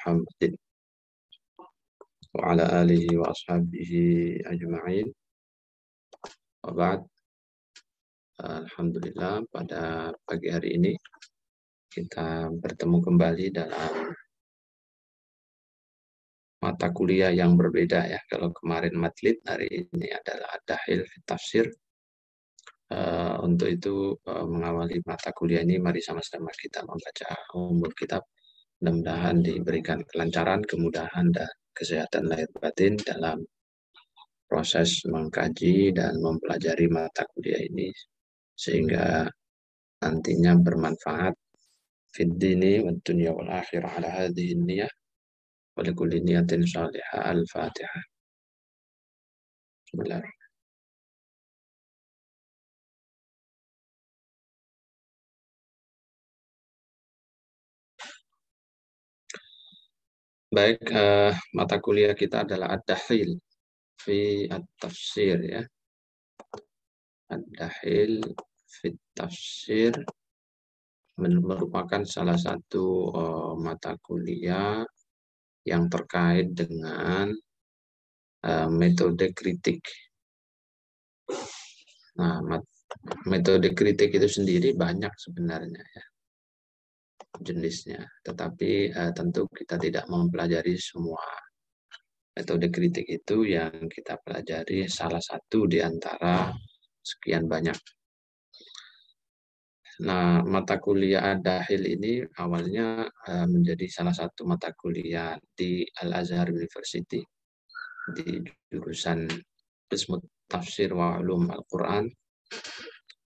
Muhammadin wa ala alihi wa ashabihi ajma'in. Wa ba'd. Alhamdulillah, pada pagi hari ini kita bertemu kembali dalam mata kuliah yang berbeda ya. Kalau kemarin Matlid, hari ini adalah Ad-Dahil fi Tafsir. Untuk itu mengawali mata kuliah ini, mari sama-sama kita membaca umul kitab. Mudah-mudahan diberikan kelancaran, kemudahan, dan kesehatan lahir batin dalam proses mengkaji dan mempelajari mata kuliah ini, sehingga nantinya bermanfaat fid dini wad dunya wal akhirah ala hadhihi niyyah wa likulli niyatin salihah. Al-Fatihah. Bismillahirrahmanirrahim. Baik, mata kuliah kita adalah Ad-Dahil fi At-Tafsir ya. Ad-Dahil fi Tafsir merupakan salah satu mata kuliah yang terkait dengan metode kritik. Nah, metode kritik itu sendiri banyak sebenarnya ya jenisnya, tetapi tentu kita tidak mempelajari semua metode kritik itu. Yang kita pelajari salah satu di antara sekian banyak. Nah, mata kuliah Ad-Dahil ini awalnya menjadi salah satu mata kuliah di Al-Azhar University di jurusan Qismut Tafsir wa Ulum Al-Quran,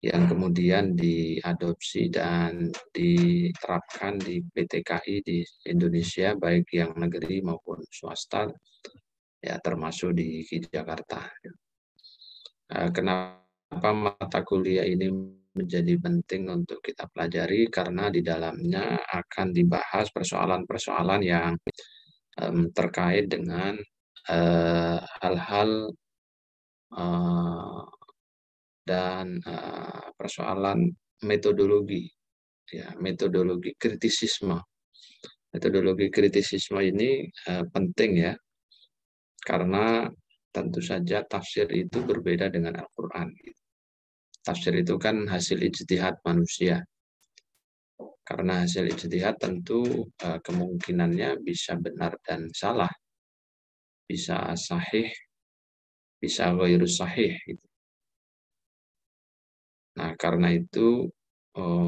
yang kemudian diadopsi dan diterapkan di PTKI di Indonesia, baik yang negeri maupun swasta, ya termasuk di Jakarta. Kenapa mata kuliah ini menjadi penting untuk kita pelajari? Karena di dalamnya akan dibahas persoalan-persoalan yang terkait dengan hal-hal dan persoalan metodologi, ya, metodologi kritisisme. Metodologi kritisisme ini penting ya, karena tentu saja tafsir itu berbeda dengan Al-Quran. Tafsir itu kan hasil ijtihad manusia. Karena hasil ijtihad tentu kemungkinannya bisa benar dan salah, bisa sahih, bisa ghairu sahih. Nah, karena itu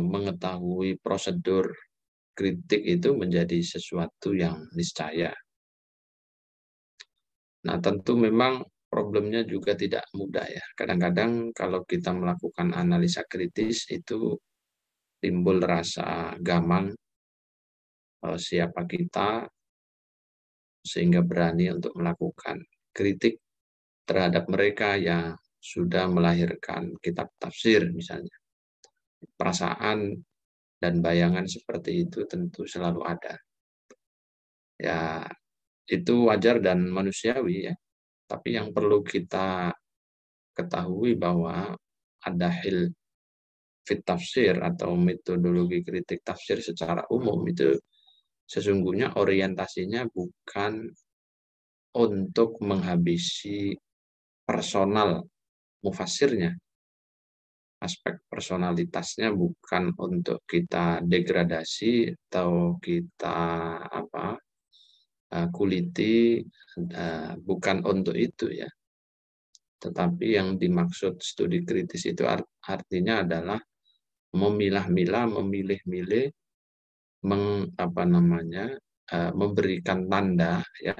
mengetahui prosedur kritik itu menjadi sesuatu yang niscaya. Nah, tentu memang problemnya juga tidak mudah ya. Kadang-kadang kalau kita melakukan analisa kritis itu timbul rasa gamang siapa kita sehingga berani untuk melakukan kritik terhadap mereka yang sudah melahirkan kitab tafsir misalnya. Perasaan dan bayangan seperti itu tentu selalu ada. Ya, itu wajar dan manusiawi ya. Tapi yang perlu kita ketahui bahwa Ad-Dahil fit Tafsir atau metodologi kritik tafsir secara umum itu sesungguhnya orientasinya bukan untuk menghabisi personal mufassirnya. Aspek personalitasnya bukan untuk kita degradasi atau kita kuliti, bukan untuk itu ya. Tetapi yang dimaksud studi kritis itu artinya adalah memilah-milah, memilih-milih, memberikan tanda ya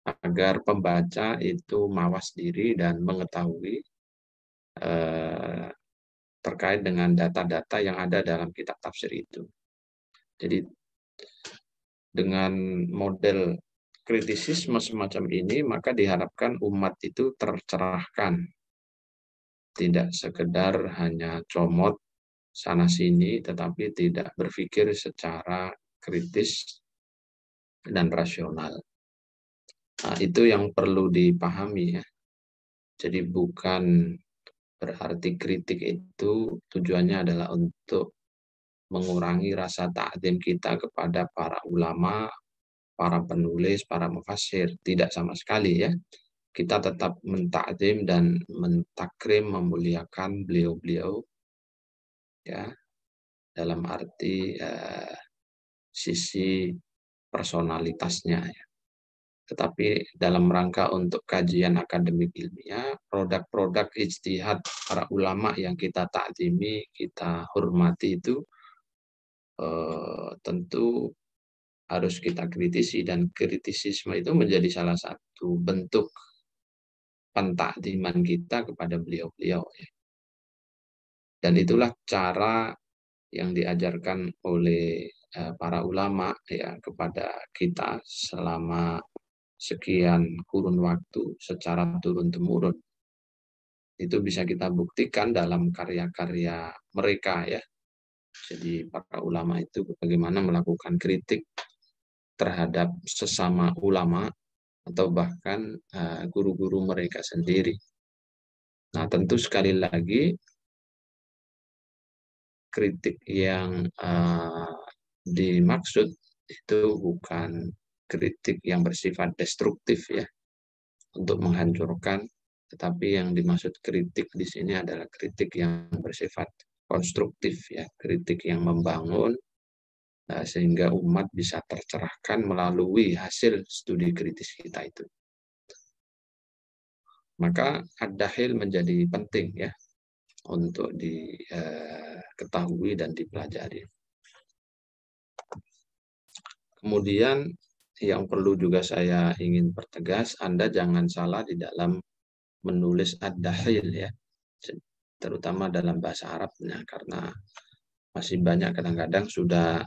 agar pembaca itu mawas diri dan mengetahui terkait dengan data-data yang ada dalam kitab tafsir itu. Jadi dengan model kritisisme semacam ini, maka diharapkan umat itu tercerahkan. Tidak sekedar hanya comot sana-sini, tetapi tidak berpikir secara kritis dan rasional. Nah, itu yang perlu dipahami ya. Jadi bukan berarti kritik itu tujuannya adalah untuk mengurangi rasa ta'zim kita kepada para ulama, para penulis, para mufassir, tidak sama sekali ya. Kita tetap mentakdim dan mentakrim, memuliakan beliau-beliau ya, dalam arti sisi personalitasnya ya. Tetapi dalam rangka untuk kajian akademik ilmiah, produk-produk ijtihad para ulama yang kita takzimi, kita hormati itu tentu harus kita kritisi, dan kritisisme itu menjadi salah satu bentuk pentakdiman kita kepada beliau-beliau ya. Dan itulah cara yang diajarkan oleh para ulama ya kepada kita selama sekian kurun waktu secara turun-temurun. Itu bisa kita buktikan dalam karya-karya mereka ya. Jadi para ulama itu bagaimana melakukan kritik terhadap sesama ulama atau bahkan guru-guru mereka sendiri. Nah, tentu sekali lagi kritik yang dimaksud itu bukan kritik yang bersifat destruktif ya, untuk menghancurkan, tetapi yang dimaksud kritik di sini adalah kritik yang bersifat konstruktif ya, kritik yang membangun sehingga umat bisa tercerahkan melalui hasil studi kritis kita itu. Maka ad-dakhil menjadi penting ya untuk diketahui dan dipelajari. Kemudian yang perlu juga saya ingin pertegas, Anda jangan salah di dalam menulis ad-dakhil ya, terutama dalam bahasa Arabnya, karena masih banyak kadang-kadang sudah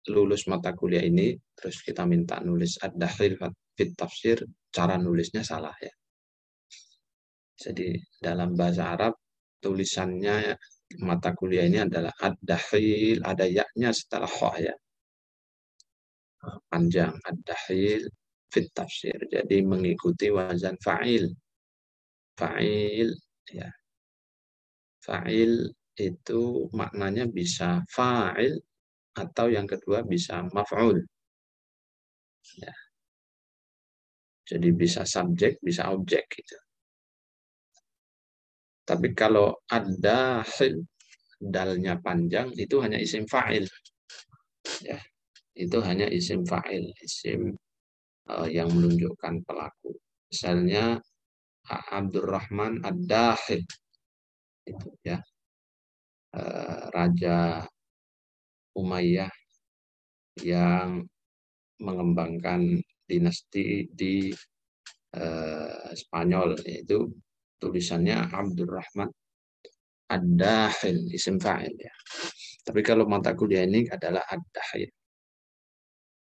lulus mata kuliah ini, terus kita minta nulis ad-dakhil fit tafsir, cara nulisnya salah ya. Jadi dalam bahasa Arab tulisannya mata kuliah ini adalah ad-dakhil, ada yaknya setelah kha ya, panjang, ad-dakhil fit tafsir. Jadi mengikuti wazan fa'il. Fa'il ya. Fa'il itu maknanya bisa fa'il atau yang kedua bisa maf'ul. Ya. Jadi bisa subjek, bisa objek gitu. Tapi kalau ada dalnya panjang itu hanya isim fa'il. Ya. Itu hanya isim fa'il, isim yang menunjukkan pelaku. Misalnya Abdurrahman ad-Dakhil itu ya, Raja Umayyah yang mengembangkan dinasti di Spanyol, yaitu tulisannya Abdurrahman ad-Dakhil, isim fa'il ya. Tapi kalau mata kuliah ini adalah ad-Dakhil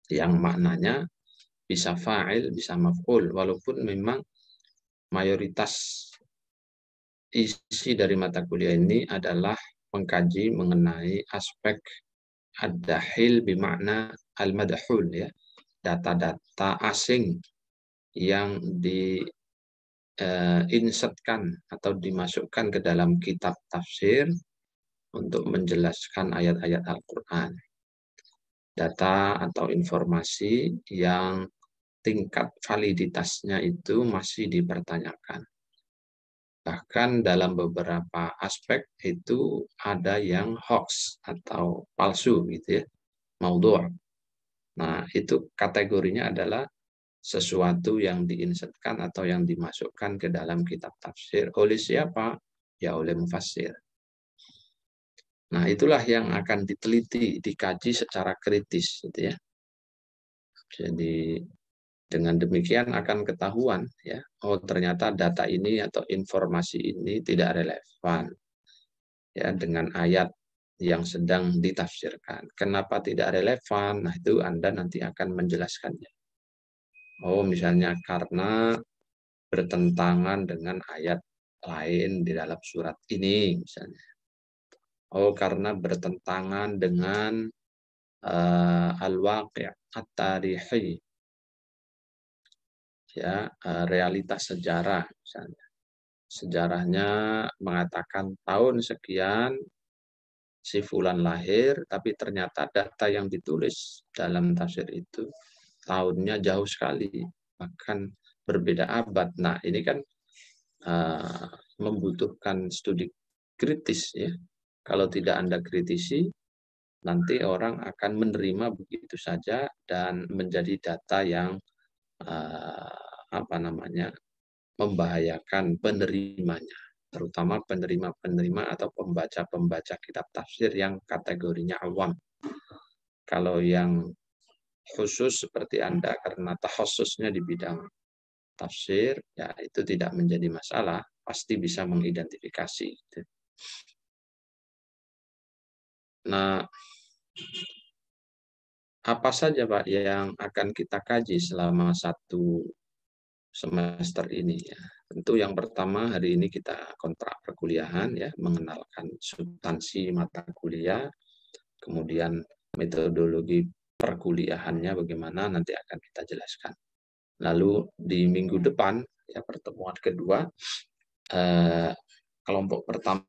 yang maknanya bisa fa'il, bisa maf'ul, walaupun memang mayoritas isi dari mata kuliah ini adalah mengkaji mengenai aspek ad-dakhil bermakna al-madhul ya, data-data asing yang diinsertkan atau dimasukkan ke dalam kitab tafsir untuk menjelaskan ayat-ayat Al-Quran. Data atau informasi yang tingkat validitasnya itu masih dipertanyakan. Bahkan dalam beberapa aspek itu ada yang hoax atau palsu gitu ya, maudhu'. Nah, itu kategorinya adalah sesuatu yang diinsertkan atau yang dimasukkan ke dalam kitab tafsir. Oleh siapa? Ya oleh mufassir. Nah, itulah yang akan diteliti, dikaji secara kritis gitu ya. Jadi dengan demikian akan ketahuan ya, oh ternyata data ini atau informasi ini tidak relevan ya dengan ayat yang sedang ditafsirkan. Kenapa tidak relevan? Nah, itu Anda nanti akan menjelaskannya. Oh, misalnya karena bertentangan dengan ayat lain di dalam surat ini misalnya. Oh, karena bertentangan dengan al-waqi' at-tarihi ya, realitas sejarah misalnya. Sejarahnya mengatakan tahun sekian si fulan lahir, tapi ternyata data yang ditulis dalam tafsir itu tahunnya jauh sekali, bahkan berbeda abad. Nah, ini kan membutuhkan studi kritis ya. Kalau tidak Anda kritisi, nanti orang akan menerima begitu saja dan menjadi data yang membahayakan penerimanya, terutama penerima-penerima atau pembaca-pembaca kitab tafsir yang kategorinya awam. Kalau yang khusus seperti Anda karena takhasusnya di bidang tafsir, ya itu tidak menjadi masalah, pasti bisa mengidentifikasi. Nah, apa saja Pak yang akan kita kaji selama 1 semester ini ya? Tentu yang pertama hari ini kita kontrak perkuliahan ya, mengenalkan substansi mata kuliah, kemudian metodologi perkuliahannya bagaimana nanti akan kita jelaskan. Lalu di minggu depan ya pertemuan kedua, kelompok pertama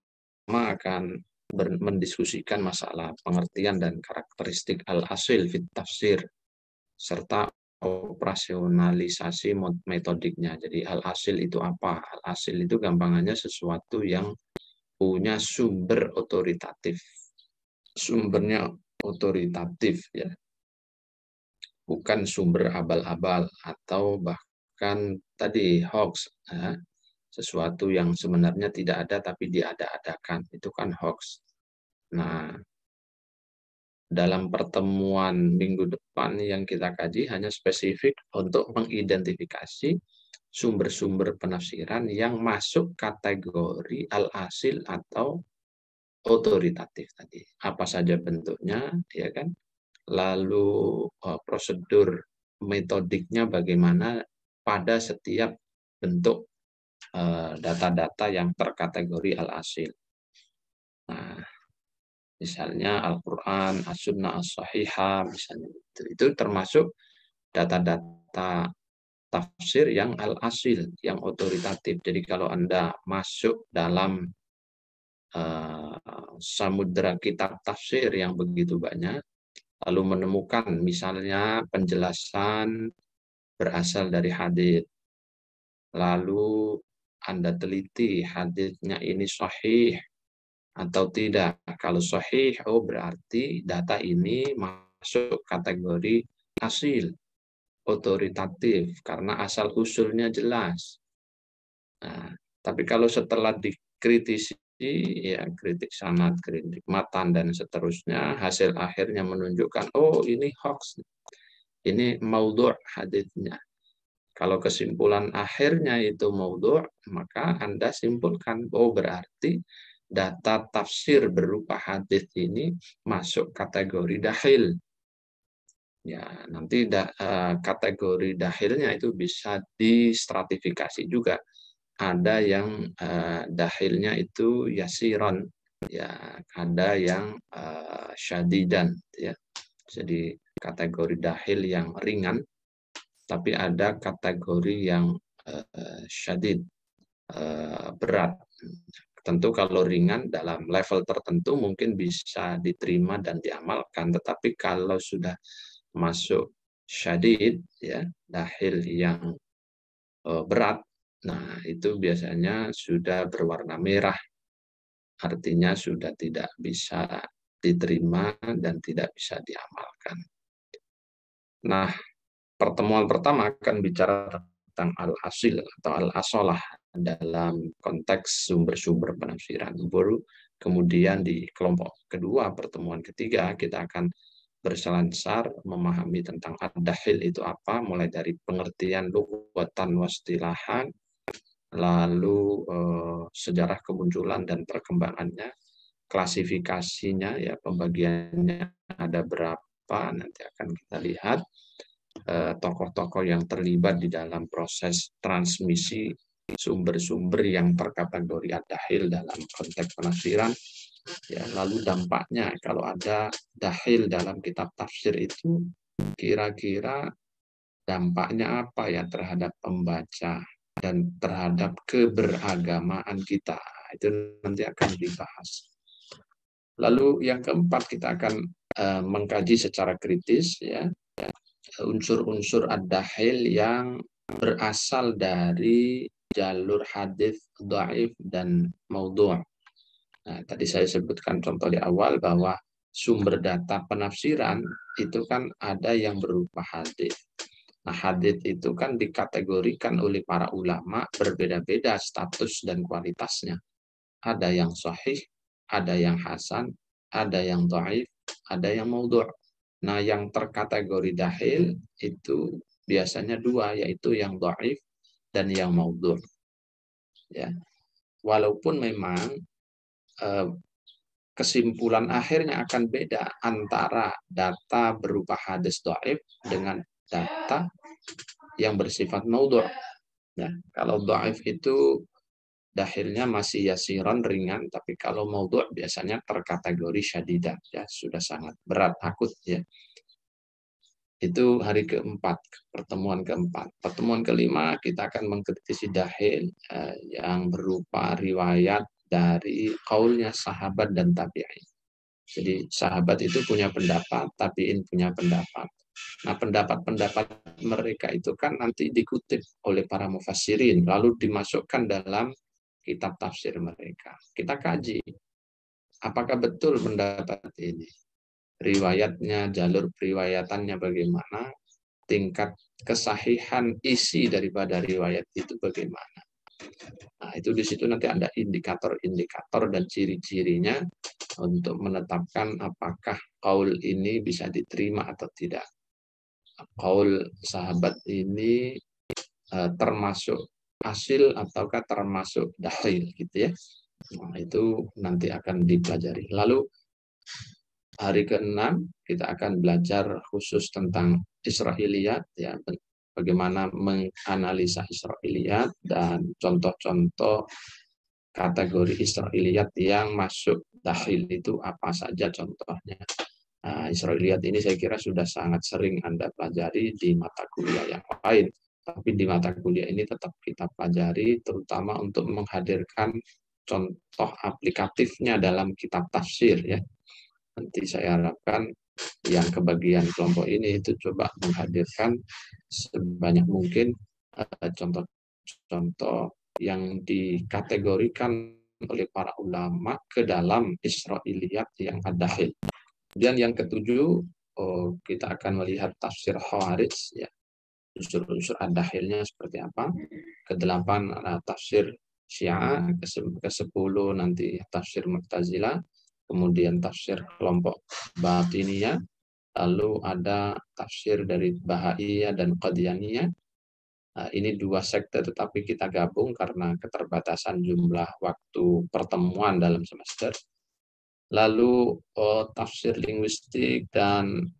akan mendiskusikan masalah pengertian dan karakteristik al-asil fit tafsir serta operasionalisasi metodiknya. Jadi al-asil itu apa? Al-asil itu gampangannya sesuatu yang punya sumber otoritatif. Sumbernya otoritatif ya. Bukan sumber abal-abal atau bahkan tadi hoax. Ya. Sesuatu yang sebenarnya tidak ada tapi diada-adakan. Itu kan hoax. Nah, dalam pertemuan minggu depan yang kita kaji hanya spesifik untuk mengidentifikasi sumber-sumber penafsiran yang masuk kategori al-asil atau otoritatif tadi. Apa saja bentuknya, ya kan? Lalu prosedur metodiknya bagaimana pada setiap bentuk data-data yang terkategori al-asil. Nah, misalnya Al-Quran, As-Sunnah, As-Sahihah, misalnya itu termasuk data-data tafsir yang al-asil, yang otoritatif. Jadi kalau Anda masuk dalam samudera kitab tafsir yang begitu banyak, lalu menemukan misalnya penjelasan berasal dari hadits, lalu Anda teliti haditsnya ini sahih atau tidak. Kalau sahih, oh berarti data ini masuk kategori asil, otoritatif, karena asal usulnya jelas. Nah, tapi kalau setelah dikritisi, ya kritik sanad, kritik matan, dan seterusnya, hasil akhirnya menunjukkan, oh ini hoax, ini maudhu' haditsnya. Kalau kesimpulan akhirnya itu maudhu', maka Anda simpulkan, oh berarti data tafsir berupa hadits ini masuk kategori dahil. Ya, nanti kategori dahilnya itu bisa distratifikasi juga. Ada yang dahilnya itu yasiron, ya, ada yang syadidan, ya. Jadi kategori dahil yang ringan, tapi ada kategori yang syadid, berat. Tentu kalau ringan dalam level tertentu mungkin bisa diterima dan diamalkan, tetapi kalau sudah masuk syadid, ya, dahil yang berat, nah itu biasanya sudah berwarna merah, artinya sudah tidak bisa diterima dan tidak bisa diamalkan. Nah, pertemuan pertama akan bicara tentang al-asil atau al-asolah dalam konteks sumber-sumber penafsiran. Baru kemudian di kelompok kedua, pertemuan ketiga, kita akan berselansar memahami tentang ad-dahil itu apa, mulai dari pengertian lughatan wastilahan, lalu sejarah kemunculan dan perkembangannya, klasifikasinya, ya pembagiannya ada berapa, nanti akan kita lihat tokoh-tokoh yang terlibat di dalam proses transmisi sumber-sumber yang terkategori ad-dahil dalam konteks penafsiran. Ya, lalu dampaknya kalau ada dahil dalam kitab tafsir itu kira-kira dampaknya apa ya terhadap pembaca dan terhadap keberagamaan kita. Itu nanti akan dibahas. Lalu yang keempat kita akan mengkaji secara kritis ya unsur-unsur ad-dahil yang berasal dari jalur hadis dhaif dan maudhu'. Nah, tadi saya sebutkan contoh di awal bahwa sumber data penafsiran itu kan ada yang berupa hadis. Nah, hadis itu kan dikategorikan oleh para ulama berbeda-beda status dan kualitasnya. Ada yang sahih, ada yang hasan, ada yang dhaif, ada yang maudhu'. Nah, yang terkategori dahil itu biasanya dua, yaitu yang dhaif dan yang maudhu'. Ya. Walaupun memang kesimpulan akhirnya akan beda antara data berupa hadis dhaif dengan data yang bersifat maudhu'. Nah, kalau dhaif itu dahilnya masih yasiron ringan, tapi kalau maudhu' biasanya terkategori syadidah, ya sudah sangat berat, akut ya. Itu hari keempat, pertemuan keempat. Pertemuan kelima kita akan mengkritisi dahil yang berupa riwayat dari kaulnya sahabat dan tabi'in. Jadi sahabat itu punya pendapat, tabi'in punya pendapat. Nah, pendapat-pendapat mereka itu kan nanti dikutip oleh para mufassirin, lalu dimasukkan dalam kitab tafsir mereka. Kita kaji, apakah betul pendapat ini? Riwayatnya, jalur periwayatannya bagaimana? Tingkat kesahihan isi daripada riwayat itu bagaimana? Nah, itu di situ nanti ada indikator-indikator dan ciri-cirinya untuk menetapkan apakah kaul ini bisa diterima atau tidak. Kaul sahabat ini termasuk hasil ataukah termasuk dahil gitu ya. Nah, itu nanti akan dipelajari. Lalu hari ke-6 kita akan belajar khusus tentang Israiliyat ya, bagaimana menganalisa Israiliyat dan contoh-contoh kategori Israiliyat yang masuk dahil itu apa saja contohnya. Nah, Israiliyat ini saya kira sudah sangat sering Anda pelajari di mata kuliah yang lain. Tapi di mata kuliah ini tetap kita pelajari, terutama untuk menghadirkan contoh aplikatifnya dalam kitab tafsir ya. Nanti saya harapkan yang kebagian kelompok ini itu coba menghadirkan sebanyak mungkin contoh-contoh yang dikategorikan oleh para ulama ke dalam Israiliyat yang ad-dahil. Kemudian yang ketujuh, kita akan melihat tafsir Khawarij ya. Unsur-unsur ad-dahilnya seperti apa. Kedelapan tafsir Syiah, ke-10 nanti tafsir Mu'tazilah, kemudian tafsir kelompok Batiniyah, lalu ada tafsir dari Bahaiyah dan Qadianiyah. Nah, ini dua sekte tetapi kita gabung karena keterbatasan jumlah waktu pertemuan dalam semester. Lalu tafsir linguistik dan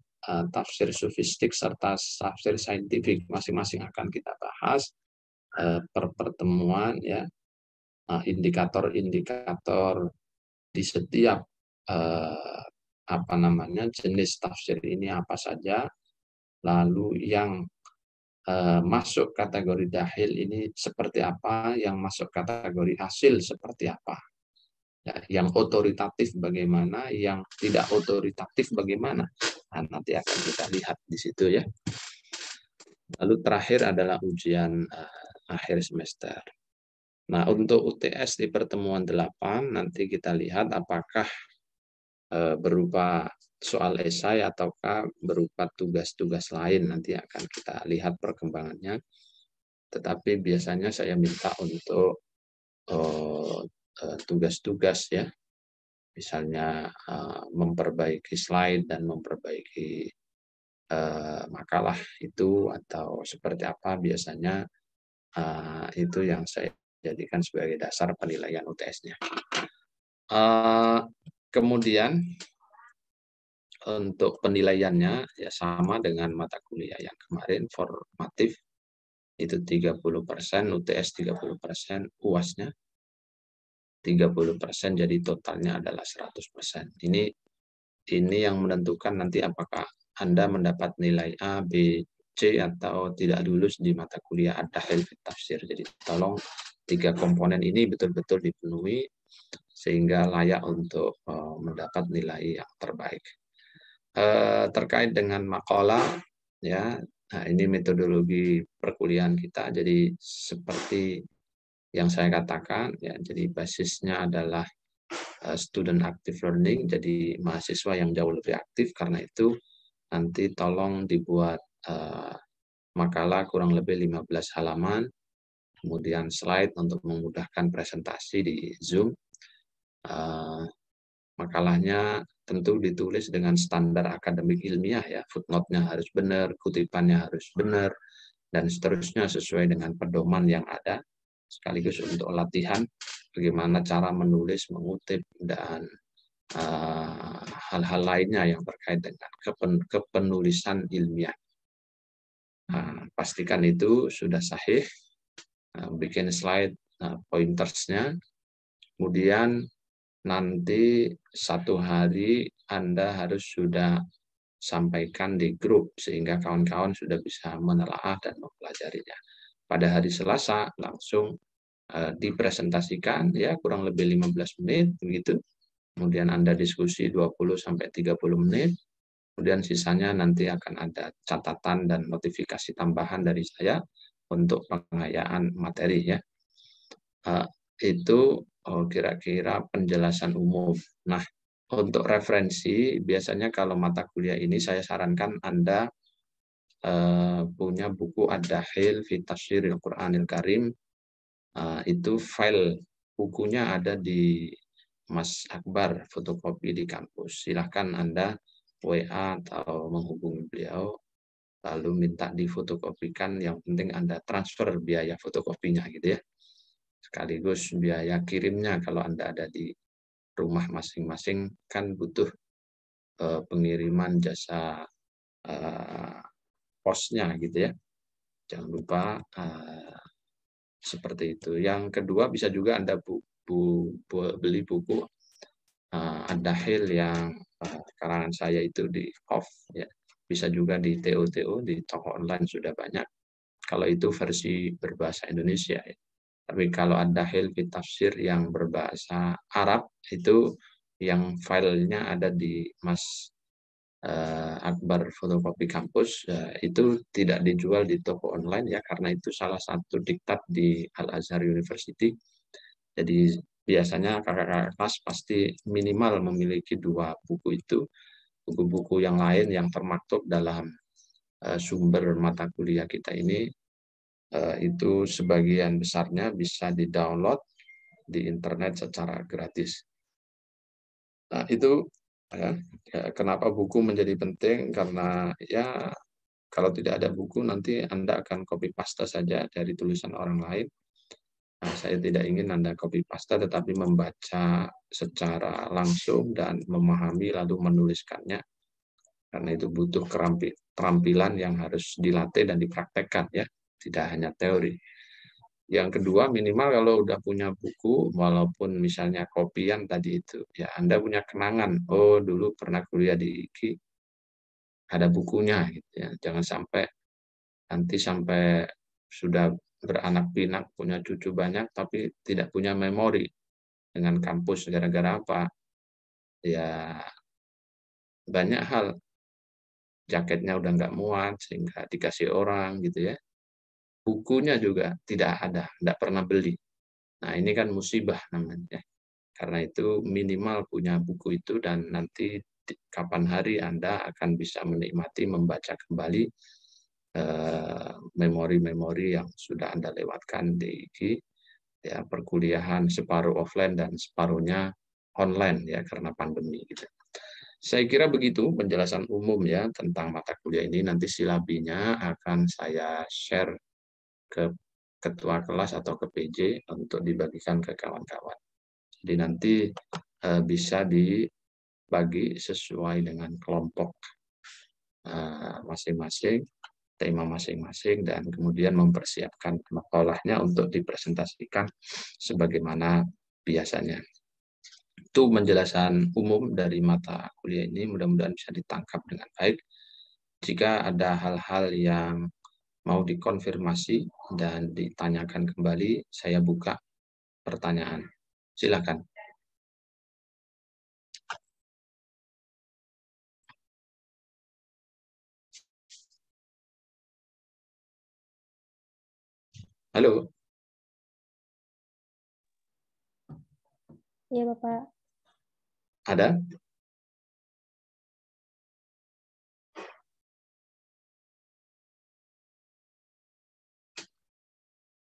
tafsir sofistik serta tafsir saintifik masing-masing akan kita bahas per pertemuan ya. Indikator-indikator di setiap jenis tafsir ini apa saja, lalu yang masuk kategori dahil ini seperti apa, yang masuk kategori hasil seperti apa. Ya, yang otoritatif bagaimana, yang tidak otoritatif bagaimana. Nah, nanti akan kita lihat di situ ya. Lalu terakhir adalah ujian akhir semester. Nah, untuk UTS di pertemuan 8 nanti kita lihat apakah berupa soal esai ataukah berupa tugas-tugas lain, nanti akan kita lihat perkembangannya. Tetapi biasanya saya minta untuk tugas-tugas ya, misalnya memperbaiki slide dan memperbaiki makalah itu atau seperti apa, biasanya itu yang saya jadikan sebagai dasar penilaian UTS-nya. Kemudian untuk penilaiannya ya sama dengan mata kuliah yang kemarin, formatif itu 30%, UTS 30%, UAS-nya 30%, jadi totalnya adalah 100%. Ini yang menentukan nanti apakah Anda mendapat nilai A, B, C atau tidak lulus di mata kuliah ad-dahil fi tafsir. Jadi tolong 3 komponen ini betul-betul dipenuhi sehingga layak untuk mendapat nilai yang terbaik. Terkait dengan makalah, ya. Nah, ini metodologi perkuliahan kita. Jadi seperti yang saya katakan, ya, jadi basisnya adalah student active learning, jadi mahasiswa yang jauh lebih aktif. Karena itu nanti tolong dibuat makalah kurang lebih 15 halaman, kemudian slide untuk memudahkan presentasi di Zoom. Makalahnya tentu ditulis dengan standar akademik ilmiah, ya, footnote-nya harus benar, kutipannya harus benar, dan seterusnya sesuai dengan pedoman yang ada, sekaligus untuk latihan bagaimana cara menulis, mengutip, dan hal-hal lainnya yang terkait dengan kepenulisan ilmiah. Pastikan itu sudah sahih, bikin slide pointersnya, kemudian nanti satu hari Anda harus sudah sampaikan di grup sehingga kawan-kawan sudah bisa menelaah dan mempelajarinya. Pada hari Selasa langsung dipresentasikan, ya, kurang lebih 15 menit begitu. Kemudian Anda diskusi 20 sampai 30 menit. Kemudian sisanya nanti akan ada catatan dan notifikasi tambahan dari saya untuk pengayaan materi, ya. Itu kira-kira penjelasan umum. Nah, untuk referensi, biasanya kalau mata kuliah ini saya sarankan Anda punya buku Ad-Dakhil fi Tafsiril Qur'anil Karim. Itu file bukunya ada di Mas Akbar, fotokopi di kampus. Silahkan Anda WA atau menghubungi beliau, lalu minta difotokopikan. Yang penting Anda transfer biaya fotokopinya, gitu ya. Sekaligus biaya kirimnya kalau Anda ada di rumah masing-masing, kan butuh pengiriman jasa posnya, gitu ya. Jangan lupa seperti itu. Yang kedua, bisa juga Anda beli buku Ad-Dakhil yang karangan saya itu di off, ya. Bisa juga di TO di toko online sudah banyak. Kalau itu versi berbahasa Indonesia, ya. Tapi kalau Ad-Dakhil fi Tafsir yang berbahasa Arab, itu yang filenya ada di Mas Akbar Fotokopi Kampus, itu tidak dijual di toko online, ya, karena itu salah satu diktat di Al-Azhar University. Jadi biasanya kakak-kakak kelas pasti minimal memiliki 2 buku itu. Buku-buku yang lain yang termaktub dalam sumber mata kuliah kita ini, itu sebagian besarnya bisa di-download di internet secara gratis. Nah, itu, ya, kenapa buku menjadi penting, karena, ya, kalau tidak ada buku nanti Anda akan copy paste saja dari tulisan orang lain. Nah, saya tidak ingin Anda copy paste, tetapi membaca secara langsung dan memahami lalu menuliskannya. Karena itu butuh keterampilan yang harus dilatih dan dipraktekkan, ya, tidak hanya teori. Yang kedua, minimal kalau udah punya buku, walaupun misalnya kopian tadi itu, ya, Anda punya kenangan. Oh, dulu pernah kuliah di IKI, ada bukunya, gitu ya. Jangan sampai nanti sampai sudah beranak pinak, punya cucu banyak, tapi tidak punya memori dengan kampus. Gara-gara apa? Ya, banyak hal. Jaketnya udah nggak muat, sehingga dikasih orang, gitu ya. Bukunya juga tidak ada, tidak pernah beli. Nah, ini kan musibah namanya. Karena itu minimal punya buku itu, dan nanti kapan hari Anda akan bisa menikmati membaca kembali memori-memori yang sudah Anda lewatkan di ya, perkuliahan separuh offline dan separuhnya online, ya, karena pandemi, gitu. Saya kira begitu penjelasan umum, ya, tentang mata kuliah ini. Nanti silabinya akan saya share ke ketua kelas atau ke PJ untuk dibagikan ke kawan-kawan. Jadi nanti bisa dibagi sesuai dengan kelompok masing-masing, tema masing-masing, dan kemudian mempersiapkan makalahnya untuk dipresentasikan sebagaimana biasanya. Itu penjelasan umum dari mata kuliah ini, mudah-mudahan bisa ditangkap dengan baik. Jika ada hal-hal yang mau dikonfirmasi dan ditanyakan kembali, saya buka pertanyaan. Silakan. Halo? Iya, Bapak. Ada?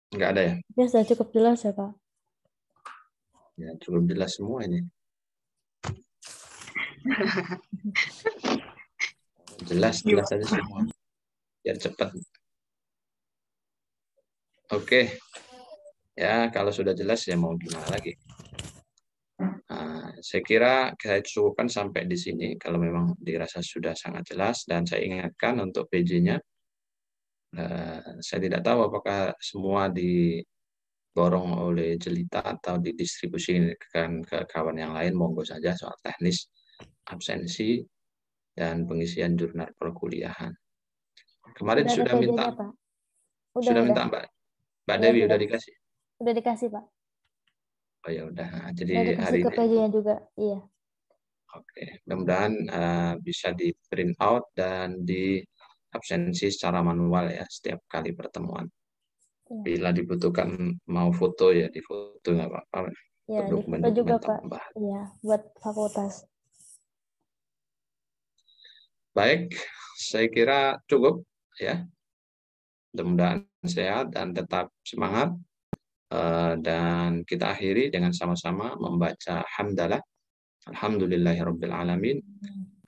Nggak ada ya? Ya, sudah cukup jelas ya, Pak. Ya, cukup jelas semua ini. Jelas aja semua. Biar cepat. Oke. Ya, kalau sudah jelas ya mau gimana lagi. Nah, saya kira saya cukupkan sampai di sini. Kalau memang dirasa sudah sangat jelas. Dan saya ingatkan untuk PJ-nya. Saya tidak tahu apakah semua diborong oleh Jelita atau didistribusikan ke kawan yang lain. Monggo saja soal teknis, absensi, dan pengisian jurnal perkuliahan. Kemarin Udah ada sudah minta, PJ-nya, Pak. Udah. Mbak Iya, Dewi udah sudah. dikasih. Udah dikasih, Pak. Oh ya udah. Nah, jadi Udah dikasih hari ke ini. PJ-nya juga. Iya. Oke, mudah-mudahan bisa di print out dan di absensi secara manual ya setiap kali pertemuan. Iya. Bila dibutuhkan mau foto ya di foto nggak apa-apa Ya, untuk di foto juga, dokumen-dokumen Pak. tambahan. Iya, buat fakultas. Baik, saya kira cukup ya. Mudah-mudahan sehat dan tetap semangat. Dan kita akhiri dengan sama-sama membaca hamdalah. Alhamdulillahirabbil alamin.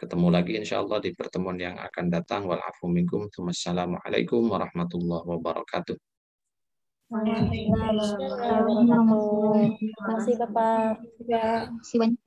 Ketemu lagi insya Allah di pertemuan yang akan datang. Walafu minkum. Wassalamualaikum warahmatullahi wabarakatuh. Waalaikumsalam warahmatullahi Waalaikumsalam warahmatullahi wabarakatuh. Terima kasih, wabarakatuh. Bapak. Terima kasih banyak.